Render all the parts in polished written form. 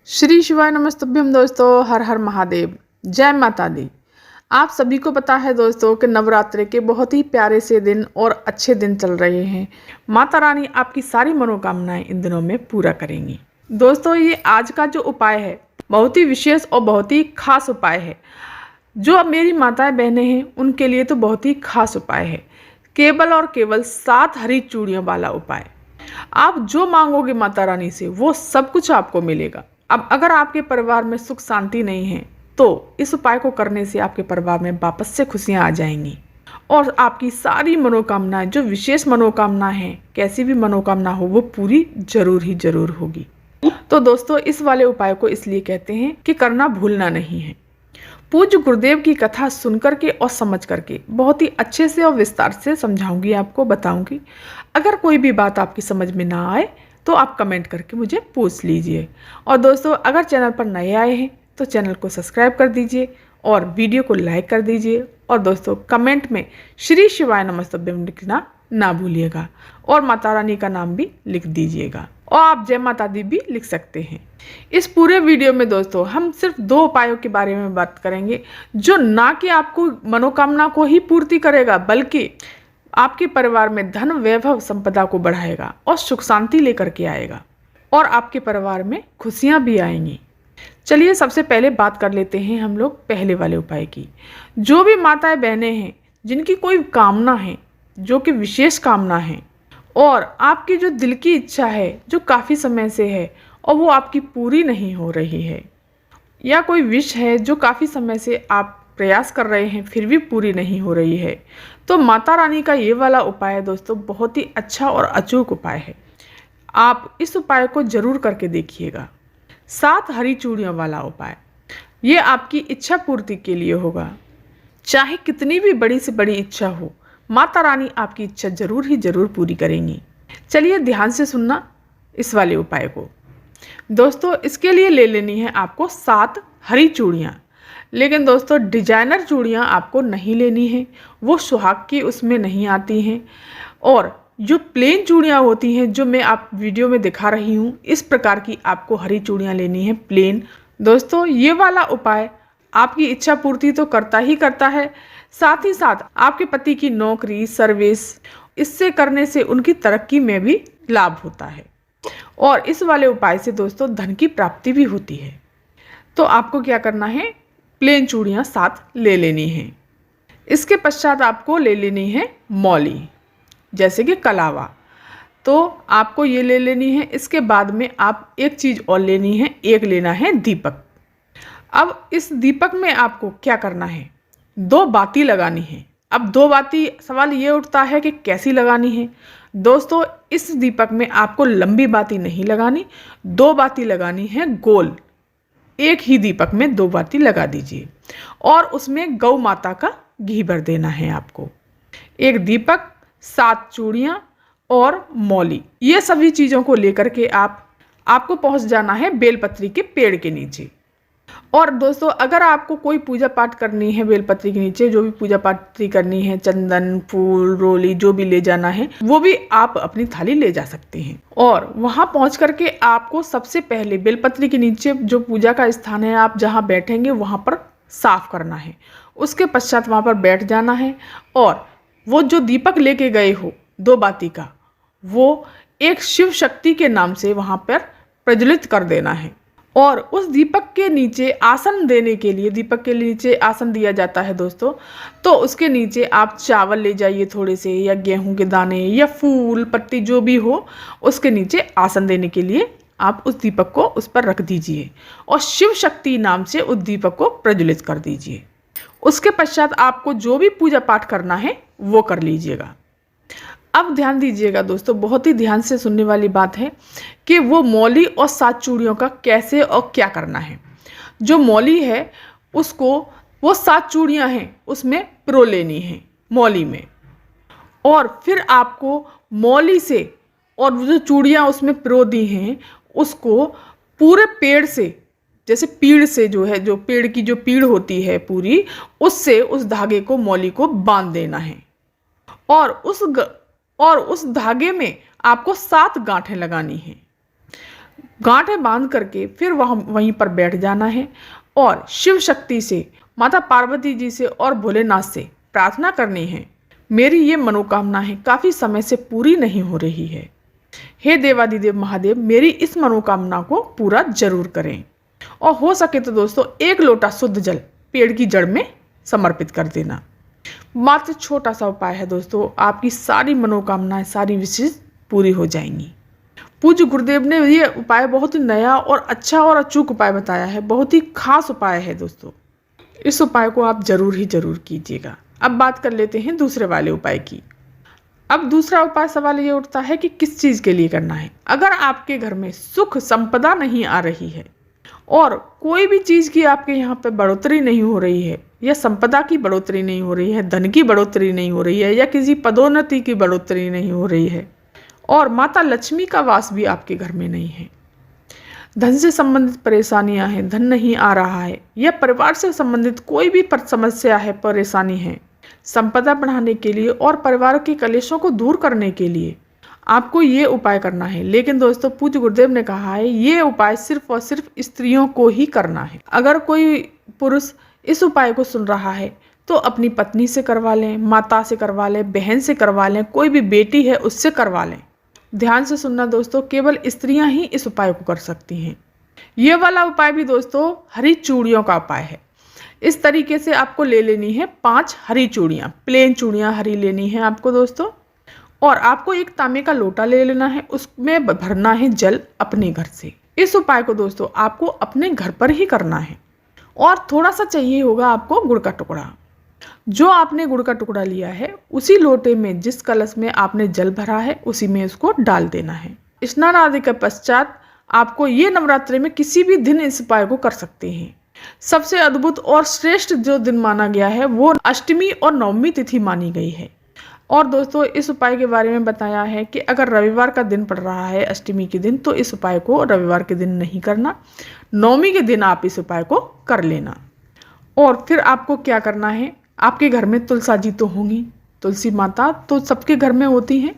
श्री शिवाय नमस्तुभ्यम दोस्तों। हर हर महादेव। जय माता दी। आप सभी को पता है दोस्तों कि नवरात्रि के बहुत ही प्यारे से दिन और अच्छे दिन चल रहे हैं। माता रानी आपकी सारी मनोकामनाएं इन दिनों में पूरा करेंगी। दोस्तों, ये आज का जो उपाय है बहुत ही विशेष और बहुत ही खास उपाय है। जो अब मेरी माताएं बहनें हैं उनके लिए तो बहुत ही खास उपाय है। केवल और केवल 7 हरी चूड़ियों वाला उपाय। आप जो मांगोगे माता रानी से वो सब कुछ आपको मिलेगा। अब अगर आपके परिवार में सुख शांति नहीं है तो इस उपाय को करने से आपके परिवार में वापस से खुशियां आ जाएंगी और आपकी सारी मनोकामनाएं, जो विशेष मनोकामना है, कैसी भी मनोकामना हो, वो पूरी जरूर ही जरूर होगी। तो दोस्तों, इस वाले उपाय को इसलिए कहते हैं कि करना भूलना नहीं है। पूज्य गुरुदेव की कथा सुनकर के और समझ करके बहुत ही अच्छे से और विस्तार से समझाऊंगी, आपको बताऊंगी। अगर कोई भी बात आपकी समझ में ना आए तो आप कमेंट करके मुझे पूछ लीजिए। और दोस्तों, अगर चैनल पर नए आए हैं तो चैनल को सब्सक्राइब कर दीजिए और वीडियो को लाइक कर दीजिए। और दोस्तों, कमेंट में श्री शिवाय नमस्तुभ्यम लिखना ना भूलिएगा और माता रानी का नाम भी लिख दीजिएगा और आप जय माता दी भी लिख सकते हैं। इस पूरे वीडियो में दोस्तों हम सिर्फ 2 उपायों के बारे में बात करेंगे जो ना कि आपको मनोकामना को ही पूर्ति करेगा बल्कि आपके परिवार में धन वैभव संपदा को बढ़ाएगा और सुख शांति लेकर के आएगा और आपके परिवार में खुशियां भी आएंगी। चलिए सबसे पहले बात कर लेते हैं हम लोग पहले वाले उपाय की। जो भी माताएं बहनें हैं जिनकी कोई कामना है, जो कि विशेष कामना है और आपकी जो दिल की इच्छा है जो काफ़ी समय से है और वो आपकी पूरी नहीं हो रही है, या कोई विश है जो काफ़ी समय से आप प्रयास कर रहे हैं फिर भी पूरी नहीं हो रही है, तो माता रानी का ये वाला उपाय दोस्तों बहुत ही अच्छा और अचूक उपाय है। आप इस उपाय को जरूर करके देखिएगा। 7 हरी चूड़ियों वाला उपाय, ये आपकी इच्छा पूर्ति के लिए होगा। चाहे कितनी भी बड़ी से बड़ी इच्छा हो, माता रानी आपकी इच्छा जरूर ही जरूर पूरी करेंगी। चलिए ध्यान से सुनना इस वाले उपाय को। दोस्तों, इसके लिए ले लेनी है आपको 7 हरी चूड़ियाँ। लेकिन दोस्तों, डिजाइनर चूड़ियाँ आपको नहीं लेनी है, वो सुहाग की उसमें नहीं आती हैं। और जो प्लेन चूड़ियाँ होती हैं जो मैं आप वीडियो में दिखा रही हूँ, इस प्रकार की आपको हरी चूड़ियाँ लेनी है, प्लेन। दोस्तों, ये वाला उपाय आपकी इच्छा पूर्ति तो करता ही करता है, साथ ही साथ आपके पति की नौकरी, सर्विस, इससे करने से उनकी तरक्की में भी लाभ होता है और इस वाले उपाय से दोस्तों धन की प्राप्ति भी होती है। तो आपको क्या करना है, प्लेन चूड़ियाँ 7 ले लेनी है। इसके पश्चात आपको ले लेनी है मौली, जैसे कि कलावा, तो आपको ये ले लेनी है। इसके बाद में आप एक चीज़ और लेनी है, एक लेना है दीपक। अब इस दीपक में आपको क्या करना है, 2 बाती लगानी है। अब 2 बाती, सवाल ये उठता है कि कैसी लगानी है। दोस्तों, इस दीपक में आपको लंबी बाती नहीं लगानी, 2 बाती लगानी है गोल। एक ही दीपक में 2 बाती लगा दीजिए और उसमें गौ माता का घी भर देना है आपको। एक दीपक, 7 चूड़ियाँ और मौली, ये सभी चीज़ों को लेकर के आपको पहुंच जाना है बेलपत्री के पेड़ के नीचे। और दोस्तों, अगर आपको कोई पूजा पाठ करनी है बेलपत्री के नीचे, जो भी पूजा पाठ करनी है, चंदन, फूल, रोली, जो भी ले जाना है वो भी आप अपनी थाली ले जा सकते हैं। और वहां पहुंच करके आपको सबसे पहले बेलपत्री के नीचे जो पूजा का स्थान है, आप जहां बैठेंगे वहां पर साफ करना है। उसके पश्चात वहां पर बैठ जाना है और वो जो दीपक लेके गए हो 2 बाती का, वो एक शिव शक्ति के नाम से वहां पर प्रज्वलित कर देना है। और उस दीपक के नीचे आसन देने के लिए, दीपक के नीचे आसन दिया जाता है दोस्तों, तो उसके नीचे आप चावल ले जाइए थोड़े से, या गेहूं के दाने, या फूल पत्ती, जो भी हो, उसके नीचे आसन देने के लिए आप उस दीपक को उस पर रख दीजिए और शिव शक्ति नाम से उस दीपक को प्रज्वलित कर दीजिए। उसके पश्चात आपको जो भी पूजा पाठ करना है वो कर लीजिएगा। अब ध्यान दीजिएगा दोस्तों, बहुत ही ध्यान से सुनने वाली बात है कि वो मौली और 7 चूड़ियों का कैसे और क्या करना है। जो मौली है उसको, वो 7 चूड़ियाँ हैं उसमें पिरो लेनी है मौली में, और फिर आपको मौली से और जो चूड़ियाँ उसमें पिरो दी हैं उसको पूरे पेड़ से, जैसे पीड़ से, जो है जो पेड़ की जो पीड़ होती है पूरी, उससे उस धागे को, मौली को बांध देना है। और उस धागे में आपको 7 गांठें लगानी हैं। गांठें बांध करके फिर वहीं पर बैठ जाना है और शिव शक्ति से, माता पार्वती जी से और भोलेनाथ से प्रार्थना करनी है, मेरी ये मनोकामना है काफ़ी समय से पूरी नहीं हो रही है, हे देवादिदेव महादेव मेरी इस मनोकामना को पूरा जरूर करें। और हो सके तो दोस्तों 1 लोटा शुद्ध जल पेड़ की जड़ में समर्पित कर देना। मात्र छोटा सा उपाय है दोस्तों, आपकी सारी मनोकामनाएं, सारी विशेष पूरी हो जाएंगी। पूज्य गुरुदेव ने ये उपाय बहुत ही नया और अच्छा और अचूक उपाय बताया है, बहुत ही खास उपाय है दोस्तों। इस उपाय को आप जरूर ही जरूर कीजिएगा। अब बात कर लेते हैं दूसरे वाले उपाय की। अब दूसरा उपाय सवाल ये उठता है कि किस चीज़ के लिए करना है। अगर आपके घर में सुख संपदा नहीं आ रही है और कोई भी चीज़ की आपके यहाँ पे बढ़ोतरी नहीं हो रही है, या संपदा की बढ़ोतरी नहीं हो रही है, धन की बढ़ोतरी नहीं हो रही है, या किसी पदोन्नति की बढ़ोतरी नहीं हो रही है, और माता लक्ष्मी का वास भी आपके घर में नहीं है, धन से संबंधित परेशानियां हैं, धन नहीं आ रहा है, या परिवार से संबंधित कोई भी समस्या है, परेशानी है, संपदा बढ़ाने के लिए और परिवार के कलेशों को दूर करने के लिए आपको ये उपाय करना है। लेकिन दोस्तों पूज्य गुरुदेव ने कहा है ये उपाय सिर्फ और सिर्फ स्त्रियों को ही करना है। अगर कोई पुरुष इस उपाय को सुन रहा है तो अपनी पत्नी से करवा लें, माता से करवा लें, बहन से करवा लें, कोई भी बेटी है उससे करवा लें। ध्यान से सुनना दोस्तों, केवल स्त्रियां ही इस उपाय को कर सकती हैं। ये वाला उपाय भी दोस्तों हरी चूड़ियों का उपाय है। इस तरीके से आपको ले लेनी है 5 हरी चूड़ियाँ, प्लेन चूड़ियाँ हरी लेनी है आपको दोस्तों, और आपको एक तांबे का लोटा ले लेना है, उसमें भरना है जल अपने घर से। इस उपाय को दोस्तों आपको अपने घर पर ही करना है। और थोड़ा सा चाहिए होगा आपको गुड़ का टुकड़ा। जो आपने गुड़ का टुकड़ा लिया है उसी लोटे में, जिस कलश में आपने जल भरा है उसी में उसको डाल देना है। स्नान आदि के पश्चात आपको ये नवरात्रि में किसी भी दिन इस उपाय को कर सकते हैं। सबसे अद्भुत और श्रेष्ठ जो दिन माना गया है वो अष्टमी और नवमी तिथि मानी गई है। और दोस्तों इस उपाय के बारे में बताया है कि अगर रविवार का दिन पड़ रहा है, अष्टमी के दिन, तो इस उपाय को रविवार के दिन नहीं करना, नवमी के दिन आप इस उपाय को कर लेना। और फिर आपको क्या करना है, आपके घर में तुलसा जी तो होंगी, तुलसी माता तो सबके घर में होती हैं,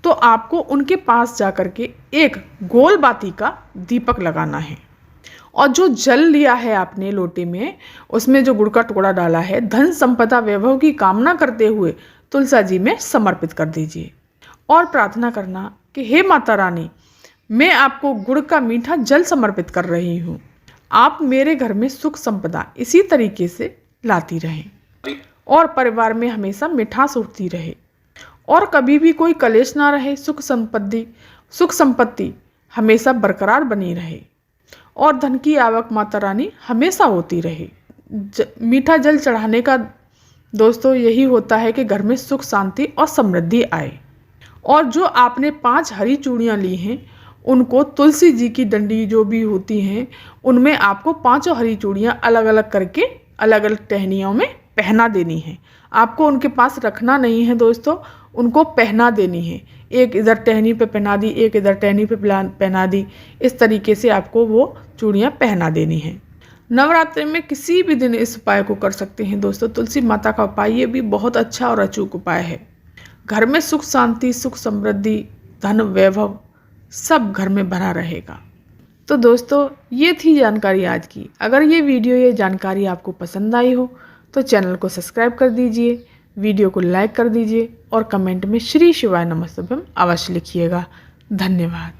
तो आपको उनके पास जा कर के एक गोल बाती का दीपक लगाना है, और जो जल लिया है आपने लोटे में, उसमें जो गुड़ का टुकड़ा डाला है, धन संपदा वैभव की कामना करते हुए तुलसा जी में समर्पित कर दीजिए। और प्रार्थना करना कि हे माता रानी, मैं आपको गुड़ का मीठा जल समर्पित कर रही हूँ, आप मेरे घर में सुख संपदा इसी तरीके से लाती रहें और परिवार में हमेशा मिठास होती रहे और कभी भी कोई कलेश ना रहे, सुख संपत्ति हमेशा बरकरार बनी रहे और धन की आवक माता रानी हमेशा होती रहे। मीठा जल चढ़ाने का दोस्तों यही होता है कि घर में सुख शांति और समृद्धि आए। और जो आपने 5 हरी चूड़ियाँ ली हैं उनको तुलसी जी की डंडी जो भी होती हैं उनमें आपको 5 हरी चूड़ियाँ अलग अलग करके अलग अलग टहनियों में पहना देनी है। आपको उनके पास रखना नहीं है दोस्तों, उनको पहना देनी है। एक इधर टहनी पे पहना दी, एक इधर टहनी पे पहना दी, इस तरीके से आपको वो चूड़ियाँ पहना देनी है। नवरात्रि में किसी भी दिन इस उपाय को कर सकते हैं दोस्तों। तुलसी माता का उपाय ये भी बहुत अच्छा और अचूक उपाय है। घर में सुख शांति, सुख समृद्धि, धन वैभव सब घर में भरा रहेगा। तो दोस्तों ये थी जानकारी आज की। अगर ये वीडियो, ये जानकारी आपको पसंद आई हो तो चैनल को सब्सक्राइब कर दीजिए, वीडियो को लाइक कर दीजिए और कमेंट में श्री शिवाय नमस्तुभ्यम अवश्य लिखिएगा। धन्यवाद।